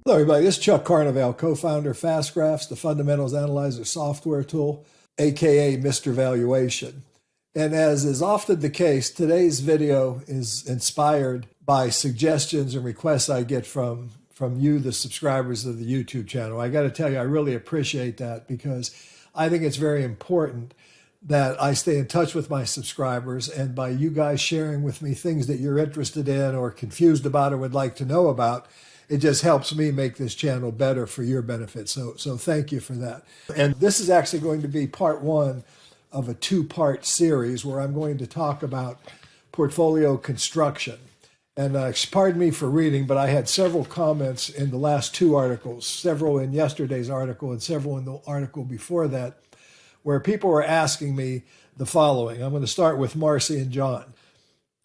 Hello, everybody. This is Chuck Carnevale, co-founder of FastGraphs, the fundamentals analyzer software tool, aka Mr. Valuation. And as is often the case, today's video is inspired by suggestions and requests I get from you, the subscribers of the YouTube channel. I got to tell you, I really appreciate that because I think it's very important that I stay in touch with my subscribers, and by you guys sharing with me things that you're interested in or confused about or would like to know about, it just helps me make this channel better for your benefit. So thank you for that. And this is actually going to be part one of a two-part series where I'm going to talk about portfolio construction. And pardon me for reading, but I had several comments in the last two articles, several in yesterday's article and several in the article before that, where people were asking me the following. I'm going to start with Marcy and John.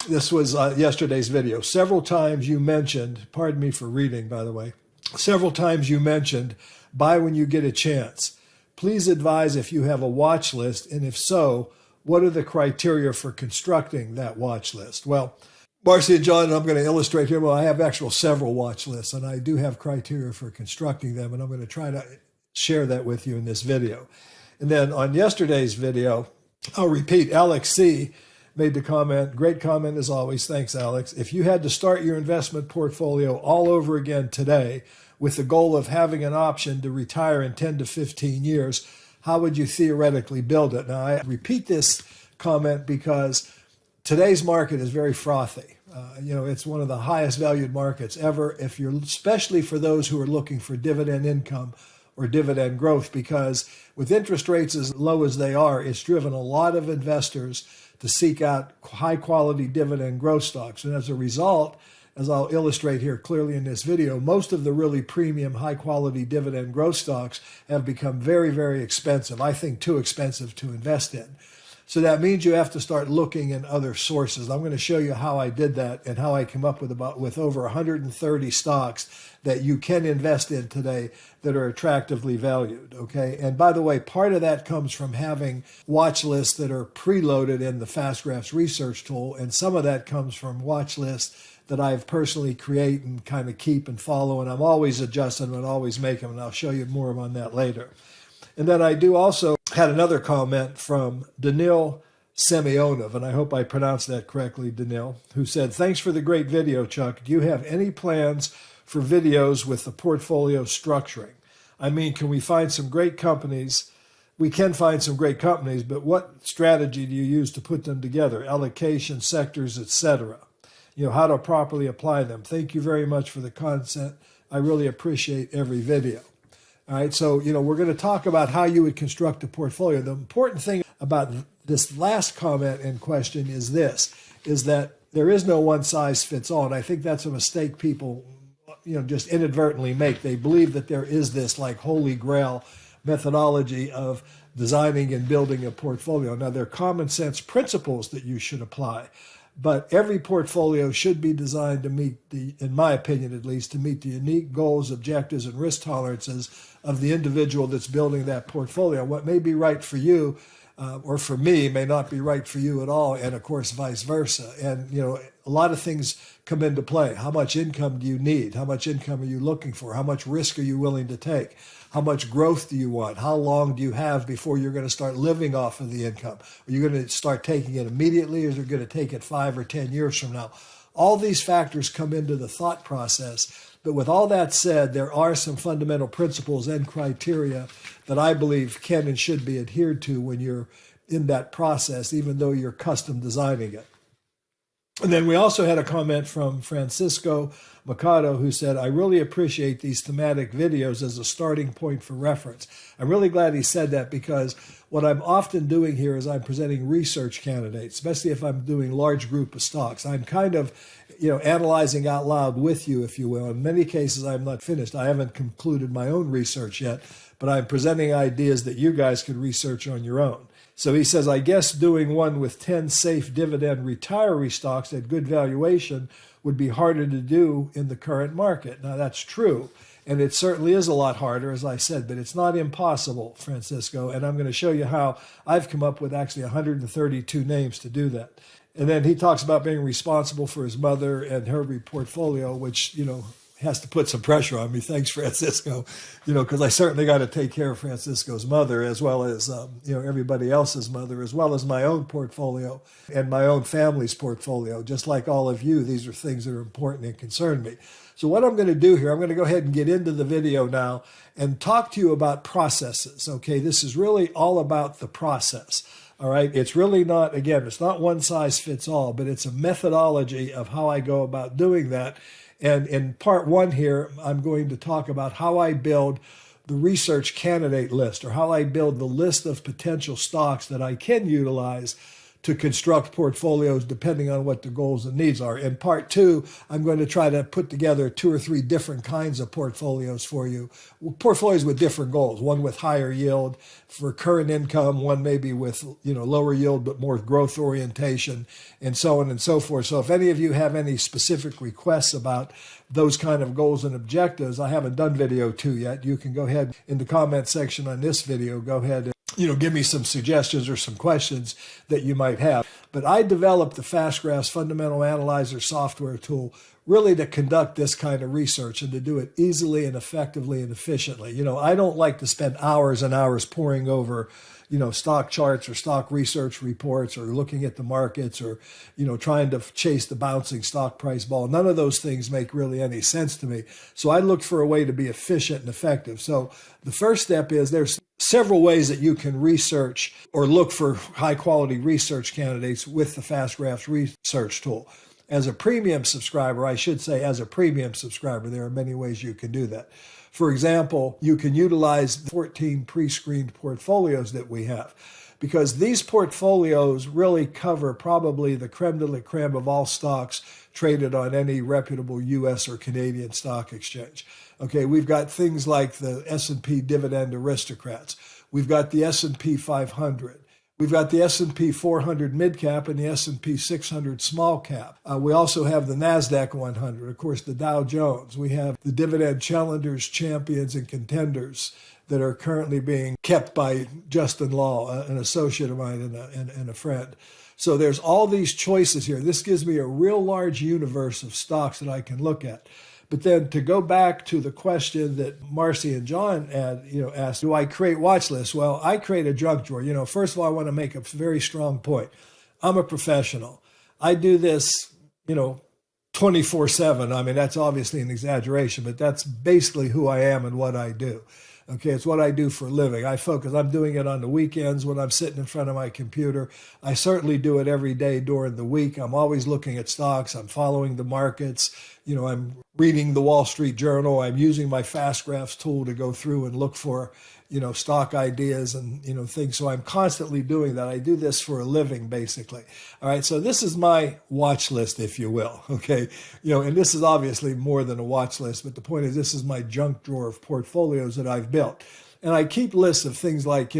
This was yesterday's video. Several times you mentioned, pardon me for reading, by the way, several times you mentioned, buy when you get a chance. Please advise if you have a watch list, and if so, what are the criteria for constructing that watch list? Well, Marcy and John, I'm going to illustrate here. Well, I have actual several watch lists, and I do have criteria for constructing them, and I'm going to try to share that with you in this video. And then on yesterday's video, I'll repeat, Alex C. made the comment, great comment as always, thanks Alex. If you had to start your investment portfolio all over again today with the goal of having an option to retire in 10 to 15 years, how would you theoretically build it? Now I repeat this comment because today's market is very frothy. It's one of the highest valued markets ever, especially for those who are looking for dividend income or dividend growth, because with interest rates as low as they are, it's driven a lot of investors to seek out high quality dividend growth stocks. And as a result, as I'll illustrate here clearly in this video, most of the really premium high quality dividend growth stocks have become very, very expensive. I think too expensive to invest in. So that means you have to start looking in other sources. I'm going to show you how I did that and how I came up with over 130 stocks that you can invest in today that are attractively valued. Okay. And by the way, part of that comes from having watch lists that are preloaded in the FastGraphs research tool. And some of that comes from watch lists that I've personally create and kind of keep and follow. And I'm always adjusting them and always make them. And I'll show you more on that later. And then I do also had another comment from Danil Semyonov, and I hope I pronounced that correctly, Danil, who said, thanks for the great video, Chuck. Do you have any plans for videos with the portfolio structuring? I mean, can we find some great companies? We can find some great companies, but what strategy do you use to put them together? Allocation, sectors, etc. How to properly apply them. Thank you very much for the content. I really appreciate every video. All right, so, we're going to talk about how you would construct a portfolio. The important thing about this last comment in question is that there is no one size fits all. And I think that's a mistake people, just inadvertently make. They believe that there is this like holy grail methodology of designing and building a portfolio. Now, there are common sense principles that you should apply, but every portfolio should be designed to meet in my opinion at least, to meet the unique goals, objectives, and risk tolerances of the individual that's building that portfolio. What may be right for you or for me may not be right for you at all, and of course vice versa. And a lot of things come into play. How much income do you need? How much income are you looking for? How much risk are you willing to take? How much growth do you want? How long do you have before you're going to start living off of the income? Are you going to start taking it immediately, or is it going to take it 5 or 10 years from now? All these factors come into the thought process. But with all that said, there are some fundamental principles and criteria that I believe can and should be adhered to when you're in that process, even though you're custom designing it. And then we also had a comment from Francisco Mercado, who said, I really appreciate these thematic videos as a starting point for reference. I'm really glad he said that, because what I'm often doing here is I'm presenting research candidates, especially if I'm doing large group of stocks. I'm kind of, analyzing out loud with you, if you will. In many cases, I'm not finished. I haven't concluded my own research yet, but I'm presenting ideas that you guys could research on your own. So he says, I guess doing one with 10 safe dividend retiree stocks at good valuation would be harder to do in the current market. Now, that's true. And it certainly is a lot harder, as I said, but it's not impossible, Francisco. And I'm going to show you how I've come up with actually 132 names to do that. And then he talks about being responsible for his mother and her portfolio, which, has to put some pressure on me. Thanks, Francisco. Because I certainly got to take care of Francisco's mother as well as, everybody else's mother, as well as my own portfolio and my own family's portfolio. Just like all of you, these are things that are important and concern me. So what I'm going to do here, I'm going to go ahead and get into the video now and talk to you about processes. Okay, this is really all about the process. All right, it's really not, again, it's not one size fits all, but it's a methodology of how I go about doing that. And in part one here, I'm going to talk about how I build the research candidate list, or how I build the list of potential stocks that I can utilize to construct portfolios depending on what the goals and needs are. In part two, I'm going to try to put together 2 or 3 different kinds of portfolios for you. Portfolios with different goals, one with higher yield for current income, one maybe with lower yield but more growth orientation, and so on and so forth. So if any of you have any specific requests about those kind of goals and objectives, I haven't done video 2 yet. You can go ahead in the comment section on this video, go ahead and give me some suggestions or some questions that you might have. But I developed the FastGraphs Fundamental Analyzer software tool really to conduct this kind of research and to do it easily and effectively and efficiently. I don't like to spend hours and hours poring over stock charts or stock research reports or looking at the markets or, trying to chase the bouncing stock price ball. None of those things make really any sense to me. So I looked for a way to be efficient and effective. So the first step is there's several ways that you can research or look for high quality research candidates with the FastGraphs research tool. As a premium subscriber, I should say as a premium subscriber, there are many ways you can do that. For example, you can utilize the 14 pre-screened portfolios that we have, because these portfolios really cover probably the creme de la creme of all stocks traded on any reputable U.S. or Canadian stock exchange. Okay, we've got things like the S&P Dividend Aristocrats. We've got the S&P 500. We've got the S&P 400 mid cap and the S&P 600 small cap. We also have the NASDAQ 100, of course, the Dow Jones. We have the Dividend Challengers, Champions, and Contenders that are currently being kept by Justin Law, an associate of mine and a friend. So there's all these choices here. This gives me a real large universe of stocks that I can look at. But then to go back to the question that Marcy and John asked, do I create watch lists? Well, I create a junk drawer. First of all, I want to make a very strong point. I'm a professional. I do this, 24/7. I mean, that's obviously an exaggeration, but that's basically who I am and what I do. Okay, it's what I do for a living. I'm doing it on the weekends when I'm sitting in front of my computer. I certainly do it every day during the week. I'm always looking at stocks. I'm following the markets. I'm reading the Wall Street Journal. I'm using my FastGraphs tool to go through and look for, stock ideas and, things. So I'm constantly doing that. I do this for a living, basically. All right. So this is my watch list, if you will. Okay. And this is obviously more than a watch list, but the point is this is my junk drawer of portfolios that I've built. And I keep lists of things like,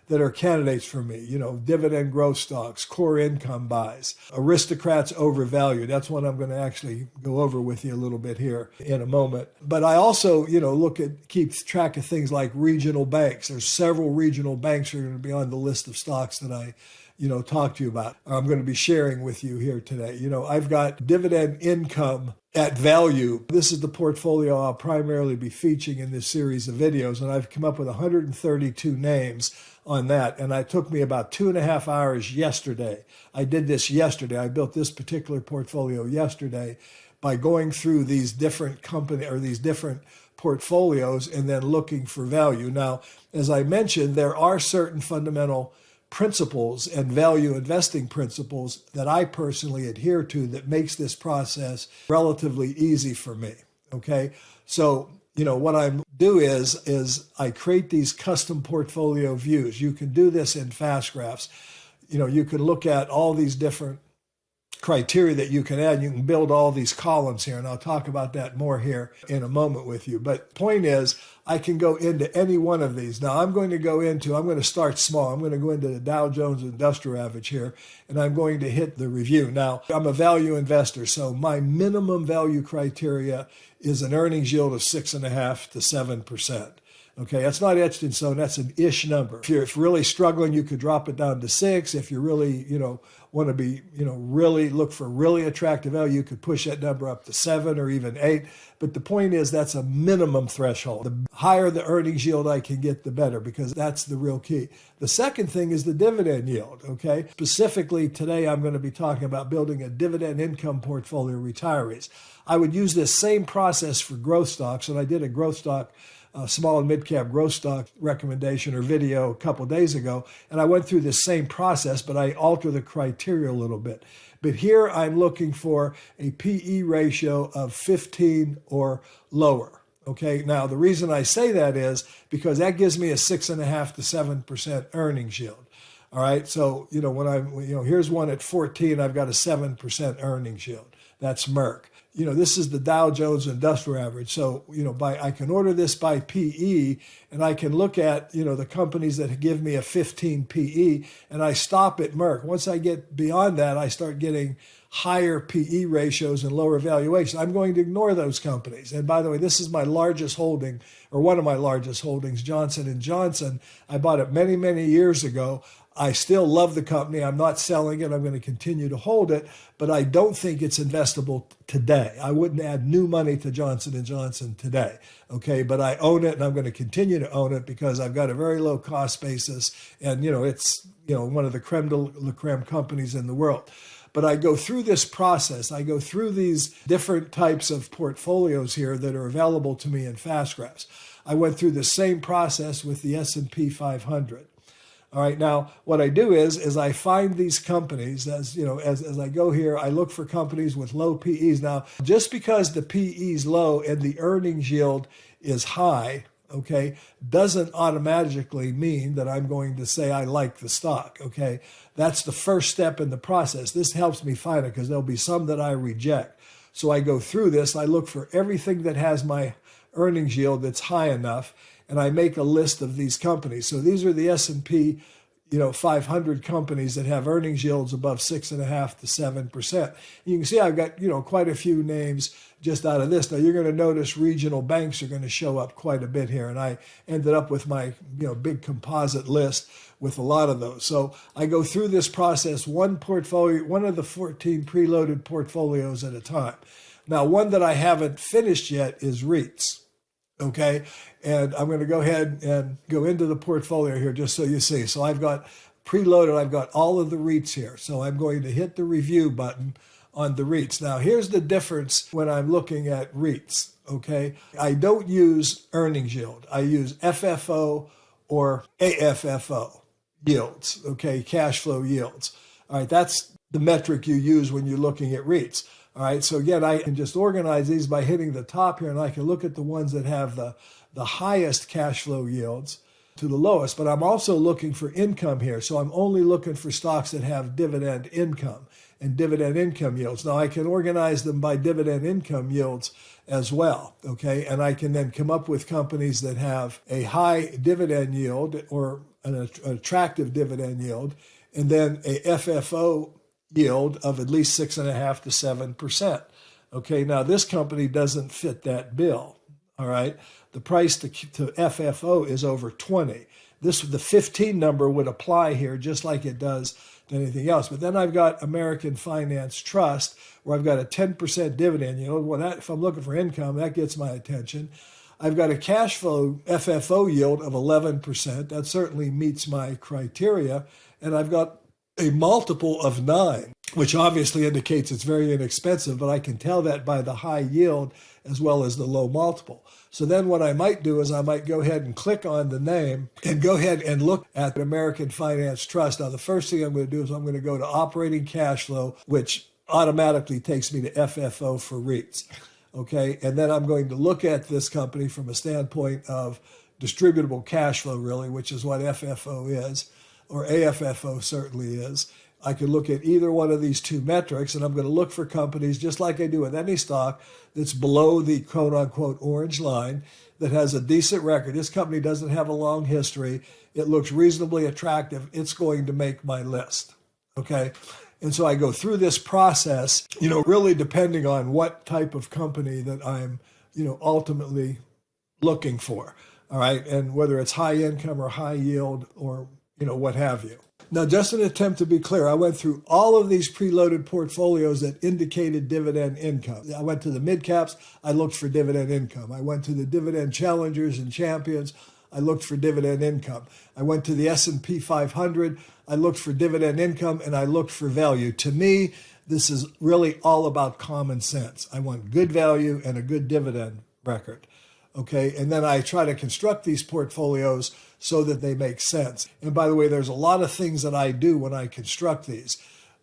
that are candidates for me, dividend growth stocks, core income buys, aristocrats overvalued. That's one I'm going to actually go over with you a little bit here in a moment. But I also, keep track of things like regional banks. There's several regional banks that are going to be on the list of stocks that I talk to you about. I'm going to be sharing with you here today. I've got dividend income at value. This is the portfolio I'll primarily be featuring in this series of videos, and I've come up with 132 names on that, and it took me about 2.5 hours yesterday. I did this yesterday. I built this particular portfolio yesterday by going through these different these different portfolios and then looking for value. Now, as I mentioned, there are certain fundamental principles and value investing principles that I personally adhere to that makes this process relatively easy for me. Okay. So, what I do is I create these custom portfolio views. You can do this in FastGraphs. You can look at all these different criteria that you can add. You can build all these columns here, and I'll talk about that more here in a moment with you. But point is, I can go into any one of these. Now, I'm going to start small. I'm going to go into the Dow Jones Industrial Average here, and I'm going to hit the review. Now, I'm a value investor, so my minimum value criteria is an earnings yield of 6.5% to 7%. Okay, that's not etched in stone. That's an ish number. If you're really struggling, you could drop it down to 6. If you really, want to be, really look for really attractive value, you could push that number up to 7 or even 8. But the point is that's a minimum threshold. The higher the earnings yield I can get, the better, because that's the real key. The second thing is the dividend yield, okay? Specifically today, I'm going to be talking about building a dividend income portfolio of retirees. I would use this same process for growth stocks, and I did a growth stock small and mid-cap growth stock recommendation or video a couple days ago, and I went through this same process, but I alter the criteria a little bit. But here I'm looking for a PE ratio of 15 or lower. Okay, now the reason I say that is because that gives me a 6.5 to 7% earnings yield. All right, so when here's one at 14, I've got a 7% earnings yield. That's Merck. This is the Dow Jones Industrial Average. So, I can order this by PE, and I can look at, the companies that give me a 15 PE, and I stop at Merck. Once I get beyond that, I start getting higher PE ratios and lower valuation. I'm going to ignore those companies. And by the way, this is my largest holding, or one of my largest holdings, Johnson & Johnson. I bought it many, many years ago. I still love the company. I'm not selling it. I'm going to continue to hold it, but I don't think it's investable today. I wouldn't add new money to Johnson & Johnson today, okay? But I own it, and I'm going to continue to own it because I've got a very low cost basis, and, it's, one of the creme de la creme companies in the world. But I go through this process. I go through these different types of portfolios here that are available to me in FastGraphs. I went through the same process with the S&P 500. All right, now what I do is I find these companies as I go here, I look for companies with low PEs. Now, just because the PE is low and the earnings yield is high, okay, doesn't automatically mean that I'm going to say I like the stock, okay? That's the first step in the process. This helps me find it because there'll be some that I reject. So I go through this, I look for everything that has my earnings yield that's high enough, and I make a list of these companies. So these are the S&P 500 companies that have earnings yields above 6.5 to 7%. You can see I've got quite a few names just out of this. Now you're going to notice regional banks are going to show up quite a bit here, and I ended up with my big composite list with a lot of those. So I go through this process, one of the 14 preloaded portfolios at a time. Now one that I haven't finished yet is REITs. Okay, and I'm going to go ahead and go into the portfolio here just so you see. So I've got preloaded, I've got all of the REITs here. So I'm going to hit the review button on the REITs. Now here's the difference when I'm looking at REITs, okay? I don't use earnings yield. I use FFO or AFFO yields, okay, cash flow yields. All right, that's the metric you use when you're looking at REITs. All right, so again, I can just organize these by hitting the top here, and I can look at the ones that have the highest cash flow yields to the lowest, but I'm also looking for income here. So I'm only looking for stocks that have dividend income and dividend income yields. Now I can organize them by dividend income yields as well, okay? And I can then come up with companies that have a high dividend yield or an attractive dividend yield, and then a FFO yield of at least 6.5 to 7%. Okay, now this company doesn't fit that bill. All right, the price to FFO is over 20. The 15 number would apply here just like it does to anything else. But then I've got American Finance Trust, where I've got a 10% dividend yield. Well, if I'm looking for income, that gets my attention. I've got a cash flow FFO yield of 11%. That certainly meets my criteria. And I've got a multiple of 9, which obviously indicates it's very inexpensive, but I can tell that by the high yield as well as the low multiple. So then what I might do is I might go ahead and click on the name and go ahead and look at American Finance Trust. Now, the first thing I'm going to do is I'm going to go to operating cash flow, which automatically takes me to FFO for REITs. Okay, and then I'm going to look at this company from a standpoint of distributable cash flow, really, which is what FFO is, or AFFO certainly is. I can look at either one of these two metrics, and I'm going to look for companies, just like I do with any stock, that's below the quote-unquote orange line, that has a decent record. This company doesn't have a long history. It looks reasonably attractive. It's going to make my list, okay? And so I go through this process, really depending on what type of company that I'm, ultimately looking for. all right, and whether it's high income or high yield or, what have you. Now, just an attempt to be clear, I went through all of these preloaded portfolios that indicated dividend income. I went to the mid caps, I looked for dividend income. I went to the dividend challengers and champions, I looked for dividend income. I went to the S&P 500, I looked for dividend income, and I looked for value. To me, this is really all about common sense. I want good value and a good dividend record. Okay, and then I try to construct these portfolios so that they make sense. And by the way, there's a lot of things that I do when I construct these.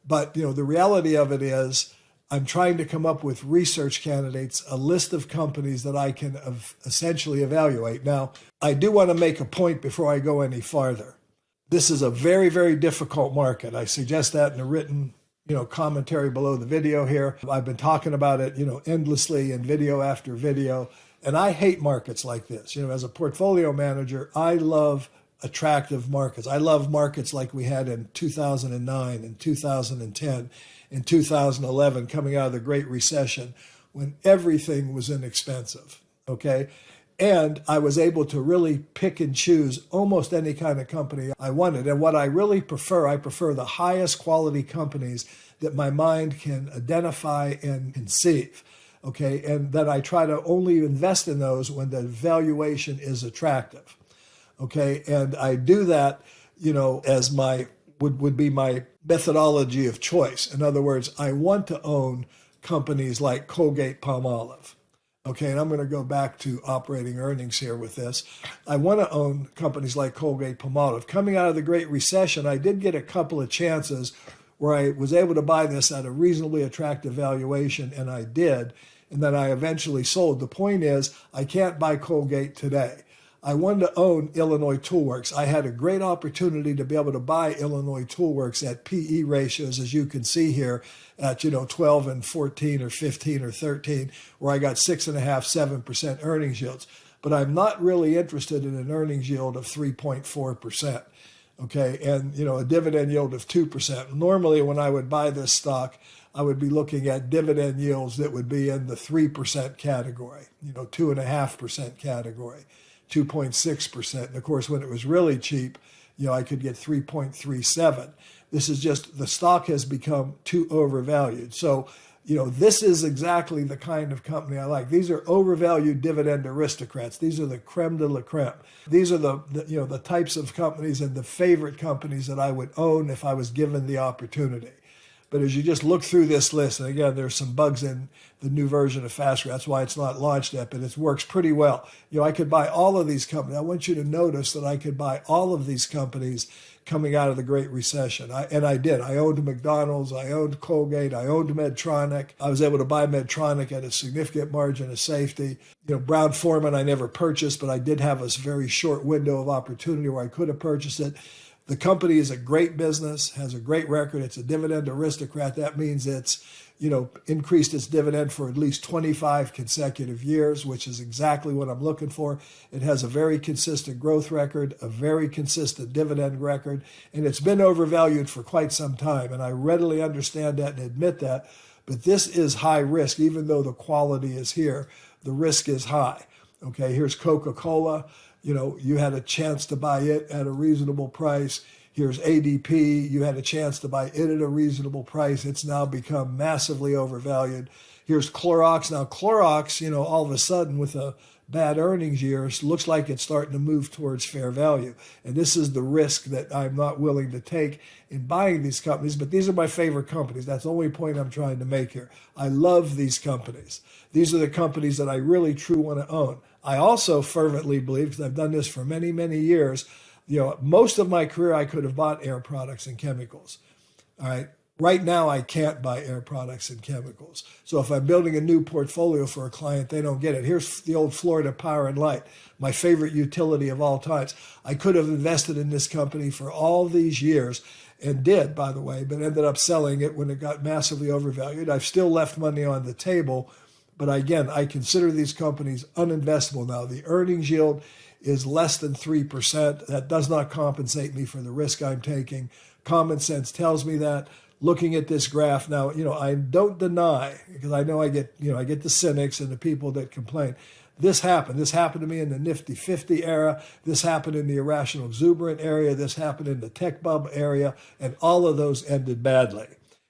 But, the reality of it is I'm trying to come up with research candidates, a list of companies that I can essentially evaluate. Now, I do want to make a point before I go any farther. This is a very, very difficult market. I suggest that in a written commentary below the video here. I've been talking about it, endlessly in video after video. And I hate markets like this. As a portfolio manager, I love attractive markets. I love markets like we had in 2009 and 2010 and 2011 coming out of the Great Recession when everything was inexpensive, okay? And I was able to really pick and choose almost any kind of company I wanted. And what I really prefer, I prefer the highest quality companies that my mind can identify and conceive. Okay, and then I try to only invest in those when the valuation is attractive. Okay, and I do that, as would be my methodology of choice. In other words, I want to own companies like Colgate-Palmolive. Okay, and I'm going to go back to operating earnings here with this. I want to own companies like Colgate-Palmolive. Coming out of the Great Recession, I did get a couple of chances where I was able to buy this at a reasonably attractive valuation, and I did, and then I eventually sold. The point is, I can't buy Colgate today. I wanted to own Illinois Toolworks. I had a great opportunity to be able to buy Illinois Toolworks at PE ratios, as you can see here, at 12 and 14 or 15 or 13, where I got 6.5%, 7% earnings yields. But I'm not really interested in an earnings yield of 3.4%. Okay, and a dividend yield of 2%. Normally, when I would buy this stock, I would be looking at dividend yields that would be in the 3% category, 2.5% category, 2.6%. And of course, when it was really cheap, I could get 3.37. This is just, the stock has become too overvalued. So, this is exactly the kind of company I like. These are overvalued dividend aristocrats. These are the creme de la creme. These are the types of companies and the favorite companies that I would own if I was given the opportunity. But as you just look through this list, and again, there's some bugs in the new version of FastGraph. That's why it's not launched yet, but it works pretty well. I could buy all of these companies. I want you to notice that I could buy all of these companies coming out of the Great Recession. And I did. I owned McDonald's, I owned Colgate, I owned Medtronic. I was able to buy Medtronic at a significant margin of safety. Brown-Forman I never purchased, but I did have a very short window of opportunity where I could have purchased it. The company is a great business, has a great record. It's a dividend aristocrat. That means it's, increased its dividend for at least 25 consecutive years, which is exactly what I'm looking for. It has a very consistent growth record, a very consistent dividend record, and it's been overvalued for quite some time. And I readily understand that and admit that. But this is high risk, even though the quality is here. The risk is high. Okay, here's Coca-Cola. You had a chance to buy it at a reasonable price. Here's ADP. You had a chance to buy it at a reasonable price. It's now become massively overvalued. Here's Clorox. Now, Clorox, all of a sudden with a bad earnings year, looks like it's starting to move towards fair value. And this is the risk that I'm not willing to take in buying these companies. But these are my favorite companies. That's the only point I'm trying to make here. I love these companies. These are the companies that I really truly want to own. I also fervently believe, because I've done this for many, many years, most of my career I could have bought Air Products and Chemicals. All right. Right now, I can't buy Air Products and Chemicals. So if I'm building a new portfolio for a client, they don't get it. Here's the old Florida Power and Light, my favorite utility of all times. I could have invested in this company for all these years, and did, by the way, but ended up selling it when it got massively overvalued. I've still left money on the table. But again, I consider these companies uninvestable now. The earnings yield is less than 3%. That does not compensate me for the risk I'm taking. Common sense tells me that. Looking at this graph now, I don't deny, because I know I get the cynics and the people that complain. this happened. This happened to me in the Nifty 50 era. This happened in the irrational exuberant area. This happened in the tech bubble area. And all of those ended badly.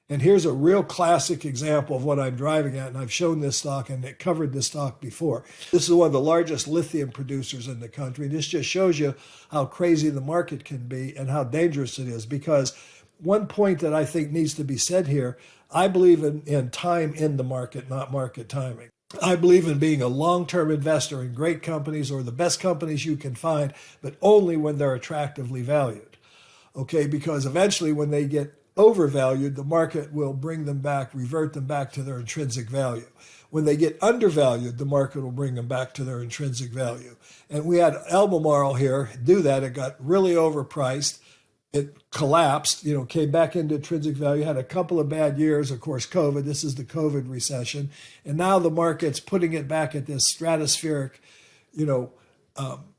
And here's a real classic example of what I'm driving at. And I've shown this stock and it covered this stock before. This is one of the largest lithium producers in the country. This just shows you how crazy the market can be and how dangerous it is. Because one point that I think needs to be said here, I believe in time in the market, not market timing. I believe in being a long-term investor in great companies or the best companies you can find, but only when they're attractively valued. Okay, because eventually when they get overvalued, the market will bring them back, revert them back to their intrinsic value. When they get undervalued, the market will bring them back to their intrinsic value. And we had Albemarle here do that. It got really overpriced. It collapsed, came back into intrinsic value, had a couple of bad years, of course, COVID. This is the COVID recession. And now the market's putting it back at this stratospheric,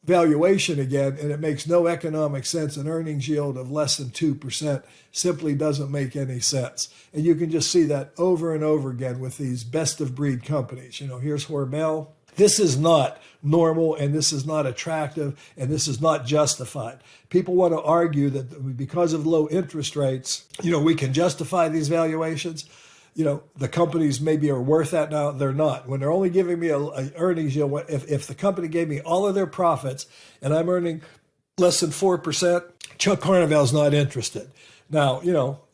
valuation again, and it makes no economic sense. An earnings yield of less than 2% simply doesn't make any sense. And you can just see that over and over again with these best of breed companies. Here's Hormel. This is not normal, and this is not attractive, and this is not justified. People want to argue that because of low interest rates, we can justify these valuations. The companies maybe are worth that now. They're not. When they're only giving me an earnings yield, if the company gave me all of their profits and I'm earning less than 4%, Chuck Carnival's not interested. Now,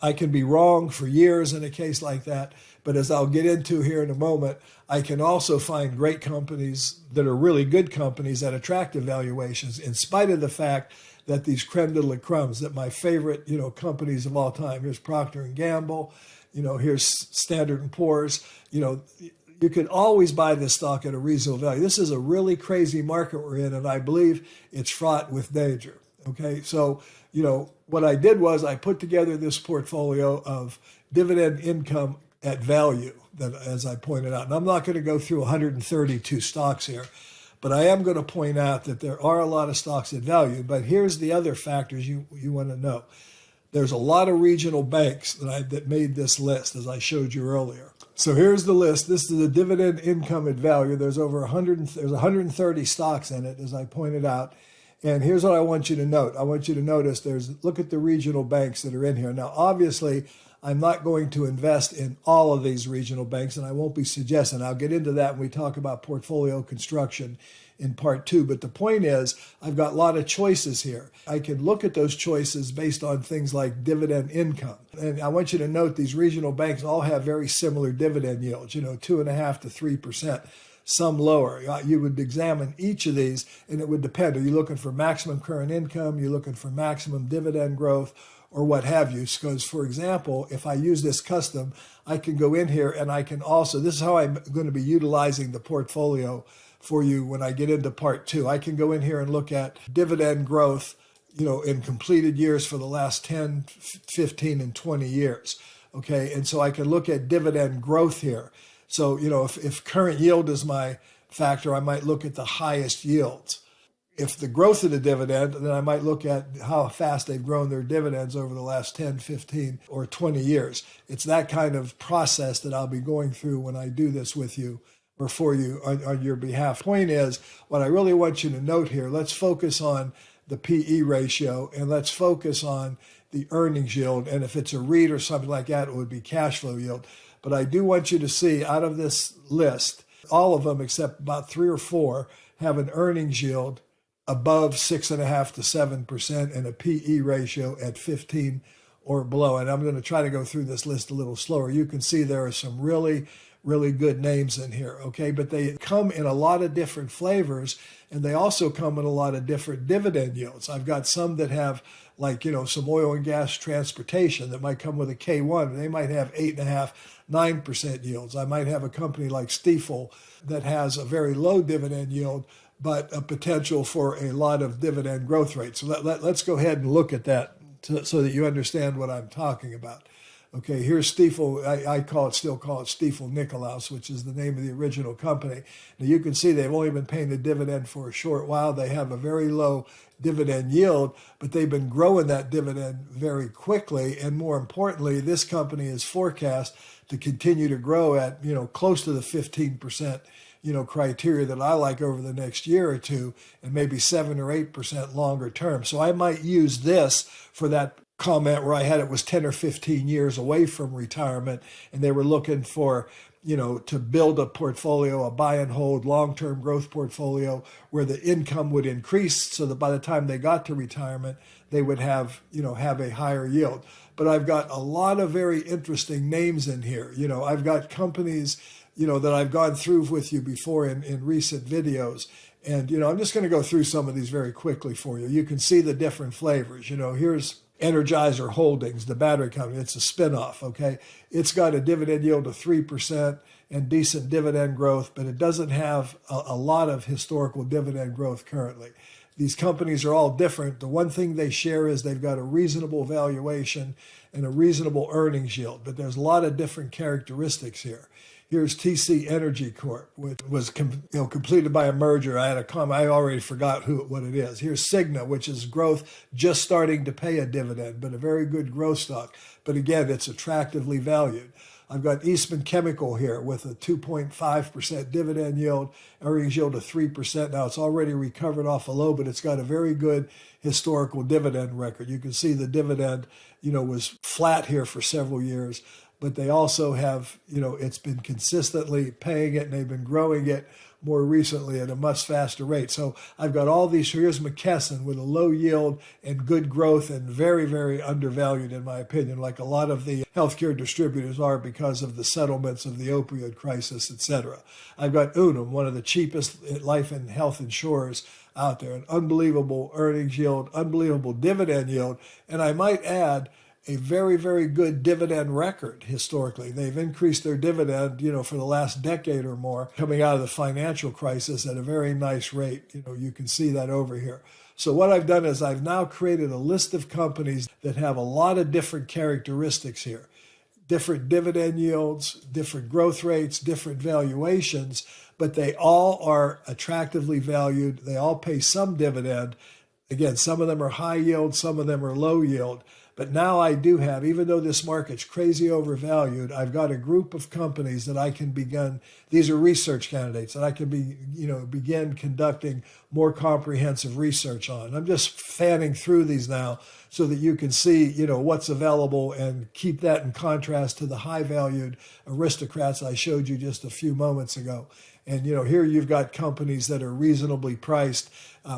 I can be wrong for years in a case like that, but as I'll get into here in a moment, I can also find great companies that are really good companies at attractive valuations, in spite of the fact that these creme de la crumbs, that my favorite, companies of all time, here's Procter & Gamble, here's Standard & Poor's, you can always buy this stock at a reasonable value. This is a really crazy market we're in, and I believe it's fraught with danger. Okay, so, what I did was I put together this portfolio of dividend income at value, that, as I pointed out. And I'm not going to go through 132 stocks here, but I am going to point out that there are a lot of stocks at value. But here's the other factors you want to know. There's a lot of regional banks that made this list, as I showed you earlier. So here's the list. This is the dividend income at value. There's over 130 stocks in it, as I pointed out. And here's what I want you to note. I want you to notice look at the regional banks that are in here. Now, obviously, I'm not going to invest in all of these regional banks, and I won't be suggesting. I'll get into that when we talk about portfolio construction in part 2. But the point is, I've got a lot of choices here. I can look at those choices based on things like dividend income. And I want you to note these regional banks all have very similar dividend yields, 2.5% to 3%. Some lower. You would examine each of these, and it would depend. Are you looking for maximum current income? Are you looking for maximum dividend growth, or what have you? Because, for example, if I use this custom, I can go in here and I can also, this is how I'm going to be utilizing the portfolio for you when I get into part 2. I can go in here and look at dividend growth, in completed years for the last 10, 15, and 20 years. Okay, and so I can look at dividend growth here. So, if current yield is my factor, I might look at the highest yields. If the growth of the dividend, then I might look at how fast they've grown their dividends over the last 10, 15, or 20 years. It's that kind of process that I'll be going through when I do this with you or for you on your behalf. Point is, what I really want you to note here, let's focus on the PE ratio and let's focus on the earnings yield. And if it's a REIT or something like that, it would be cash flow yield. But I do want you to see out of this list, all of them except about 3 or 4 have an earnings yield above 6.5% to 7% and a PE ratio at 15 or below. And I'm going to try to go through this list a little slower. You can see there are some really, really good names in here, okay? But they come in a lot of different flavors, and they also come in a lot of different dividend yields. I've got some that have some oil and gas transportation that might come with a K1. They might have 8.5%, 9% yields. I might have a company like Stifel that has a very low dividend yield, but a potential for a lot of dividend growth rates. So let's go ahead and look at that so that you understand what I'm talking about. Okay, here's Stifel. I still call it Stifel Nicolaus, which is the name of the original company. Now you can see they've only been paying the dividend for a short while. They have a very low dividend yield, but they've been growing that dividend very quickly. And more importantly, this company is forecast to continue to grow at close to the 15% criteria that I like over the next year or two, and maybe 7 or 8% longer term. So I might use this for that comment where I had it was 10 or 15 years away from retirement, and they were looking for, to build a portfolio, a buy and hold long-term growth portfolio where the income would increase so that by the time they got to retirement, they would have a higher yield. But I've got a lot of very interesting names in here. I've got companies, that I've gone through with you before in recent videos. And, I'm just going to go through some of these very quickly for you. You can see the different flavors. Here's Energizer Holdings, the battery company. It's a spinoff, okay? It's got a dividend yield of 3% and decent dividend growth, but it doesn't have a lot of historical dividend growth currently. These companies are all different. The one thing they share is they've got a reasonable valuation and a reasonable earnings yield, but there's a lot of different characteristics here. Here's TC Energy Corp, which was completed by a merger. I had a comment. I already forgot what it is. Here's Cigna, which is growth, just starting to pay a dividend, but a very good growth stock. But again, it's attractively valued. I've got Eastman Chemical here with a 2.5% dividend yield, earnings yield of 3%. Now it's already recovered off a low, but it's got a very good historical dividend record. You can see the dividend, was flat here for several years, but they also have, it's been consistently paying it, and they've been growing it more recently at a much faster rate. So I've got all these. Here's McKesson with a low yield and good growth and very, very undervalued in my opinion, like a lot of the healthcare distributors are because of the settlements of the opioid crisis, etc. I've got Unum, one of the cheapest life and health insurers out there, an unbelievable earnings yield, unbelievable dividend yield, and I might add, a very, very good dividend record historically. They've increased their dividend, for the last decade or more, coming out of the financial crisis at a very nice rate. You can see that over here. So what I've done is I've now created a list of companies that have a lot of different characteristics here. Different dividend yields, different growth rates, different valuations, but they all are attractively valued. They all pay some dividend. Again, some of them are high yield, some of them are low yield. But now I do have, even though this market's crazy overvalued, I've got a group of companies that I can begin. These are research candidates that I can begin conducting more comprehensive research on. I'm just fanning through these now so that you can see, what's available and keep that in contrast to the high valued aristocrats I showed you just a few moments ago. And, here you've got companies that are reasonably priced.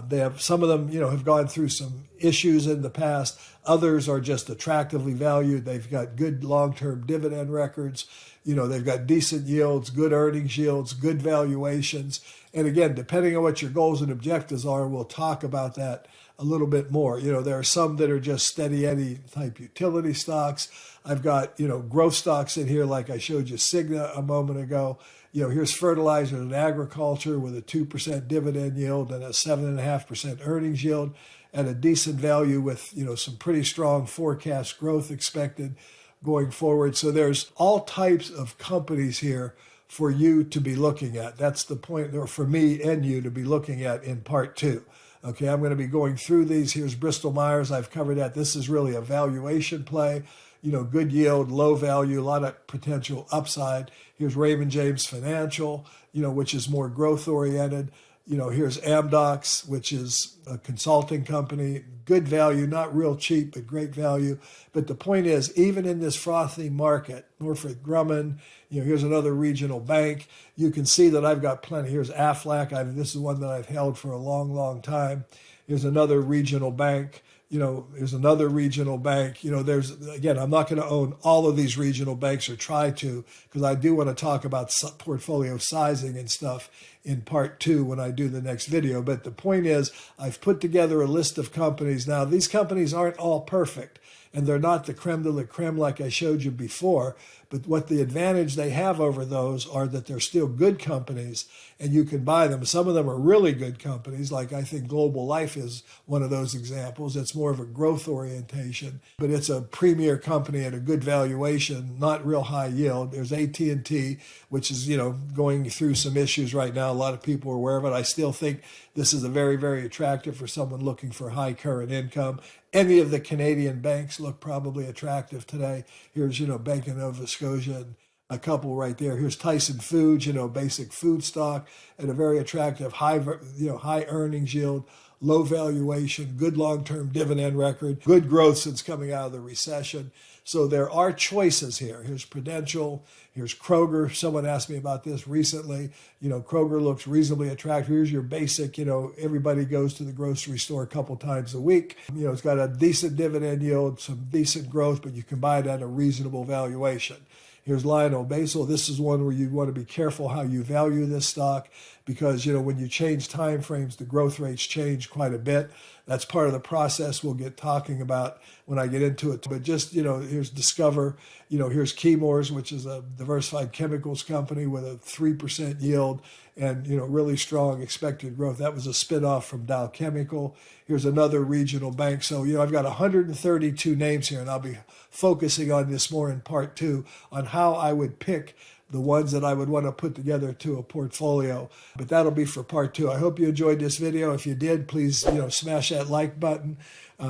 They have, some of them, have gone through some issues in the past. Others are just attractively valued. They've got good long-term dividend records. They've got decent yields, good earnings yields, good valuations. And again, depending on what your goals and objectives are, we'll talk about that a little bit more. There are some that are just steady Eddie type utility stocks. I've got, growth stocks in here, like I showed you Cigna a moment ago. Here's fertilizer and agriculture with a 2% dividend yield and a 7.5% earnings yield at a decent value with, some pretty strong forecast growth expected going forward. So there's all types of companies here for you to be looking at. That's the point, or for me and you to be looking at in part 2. Okay, I'm going to be going through these. Here's Bristol Myers. I've covered that. This is really a valuation play. Good yield, low value, a lot of potential upside. Here's Raymond James Financial, which is more growth oriented. Here's Amdocs, which is a consulting company, good value, not real cheap, but great value. But the point is, even in this frothy market, Northrop Grumman, here's another regional bank. You can see that I've got plenty. Here's Aflac. This is one that I've held for a long, long time. Here's another regional bank. There's another regional bank. Again, I'm not going to own all of these regional banks or try to, because I do want to talk about portfolio sizing and stuff in part 2 when I do the next video. But the point is, I've put together a list of companies. Now, these companies aren't all perfect, and they're not the creme de la creme like I showed you before. But what the advantage they have over those are that they're still good companies and you can buy them. Some of them are really good companies, like I think Global Life is one of those examples. It's more of a growth orientation, but it's a premier company at a good valuation, not real high yield. There's AT&T, which is, going through some issues right now. A lot of people are aware of it. I still think this is a very, very attractive for someone looking for high current income. Any of the Canadian banks look probably attractive today. Here's, Bank of Nova Scotia and a couple right there. Here's Tyson Foods, basic food stock at a very attractive high earnings yield, low valuation, good long-term dividend record, good growth since coming out of the recession. So there are choices here. Here's Prudential, here's Kroger. Someone asked me about this recently. Kroger looks reasonably attractive. Here's your basic, everybody goes to the grocery store a couple times a week. It's got a decent dividend yield, some decent growth, but you can buy it at a reasonable valuation. Here's Lionel Basel. This is one where you want to be careful how you value this stock because, when you change time frames, the growth rates change quite a bit. That's part of the process we'll get talking about when I get into it. But just, here's Discover. Here's Chemours, which is a diversified chemicals company with a 3% yield and, really strong expected growth. That was a spinoff from Dow Chemical. Here's another regional bank. So, I've got 132 names here, and I'll be focusing on this more in part 2 on how I would pick the ones that I would want to put together to a portfolio. But that'll be for part 2. I hope you enjoyed this video. If you did, please, smash that like button.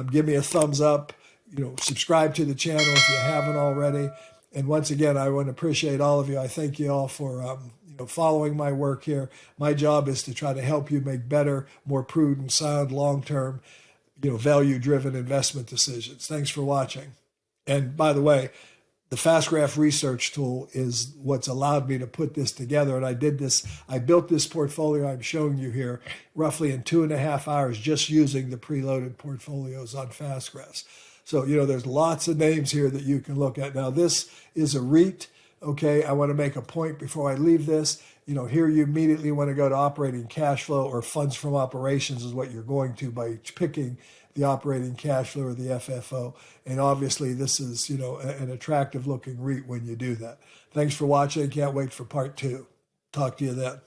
Give me a thumbs up. Subscribe to the channel if you haven't already. And once again, I want to appreciate all of you. I thank you all for following my work here. My job is to try to help you make better, more prudent, sound, long-term, value-driven investment decisions. Thanks for watching. And by the way, the FastGraph research tool is what's allowed me to put this together. And I built this portfolio I'm showing you here roughly in 2.5 hours just using the preloaded portfolios on FastGraphs. So, there's lots of names here that you can look at. Now, this is a REIT. Okay, I want to make a point before I leave this. Here you immediately want to go to operating cash flow or funds from operations is what you're going to by picking the operating cash flow or the FFO. And obviously this is, an attractive looking REIT when you do that. Thanks for watching. Can't wait for part 2. Talk to you then.